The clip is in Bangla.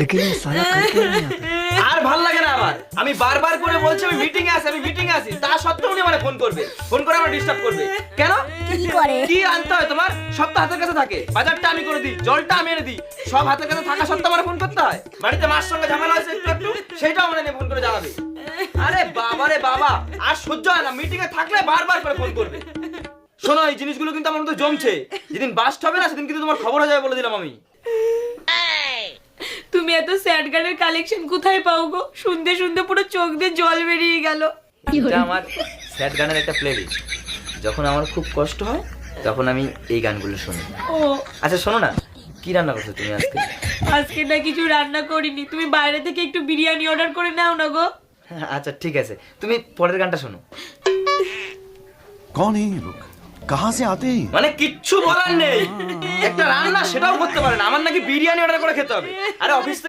लेकिन ये साला कर क्यों नहीं आता? আর ভাল লাগে না আমার। আমি বারবার করে বলছি আমি মিটিং এ আছি, তা সত্ত্বেও উনি মানে ফোন করবে, ফোন করে আমার ডিস্টার্ব করবে। কেন? কি করে? কি আনতে হয় তোমার? সব তো হাতের কাছে থাকে। বাজারটা আমি করে দিই, জলটা আমি এনে দিই, সব হাতের কাছে থাকা সত্ত্বেও আমার ফোন করতে হয়। বাড়িতে মার সঙ্গে ঝামেলা হয়েছে একটু, সেটাও আমার এনে ফোন করে জানাবে। আরে বাবা রে বাবা, আর সহ্য হয় না। মিটিং এ থাকলে বারবার করে ফোন করবে। শোনো, এই জিনিসগুলো কিন্তু আমার মধ্যে জমছে। যেদিন বাস্ট হবে না, সেদিন কিন্তু তোমার খবর হয়ে যাবে বলে দিলাম আমি। তুমি এত স্যাড গানের কালেকশন কোথায় পাও গো? শুনতে শুনতে পুরো চোখ দিয়ে জল বেরিয়ে গেল। এটা আমার স্যাড গানের একটা প্লেলিস্ট। যখন আমার খুব কষ্ট হয় তখন আমি এই গানগুলো শুনি। ও আচ্ছা শোনো না, কি রান্না করছো তুমি আজকে? আজকে না কিছু রান্না করিনি, তুমি বাইরে থেকে একটু বিরিয়ানি অর্ডার করে নাও না গো। আচ্ছা ঠিক আছে, তুমি পরের গানটা শোনো। कौन है ये लोग? कहाँ से आते हैं? মানে কিচ্ছু বলার নেই, একটা রান্না সেটাও করতে পারে না। আমার নাকি বিরিয়ানি অর্ডার করে খেতে হবে। আরে অফিস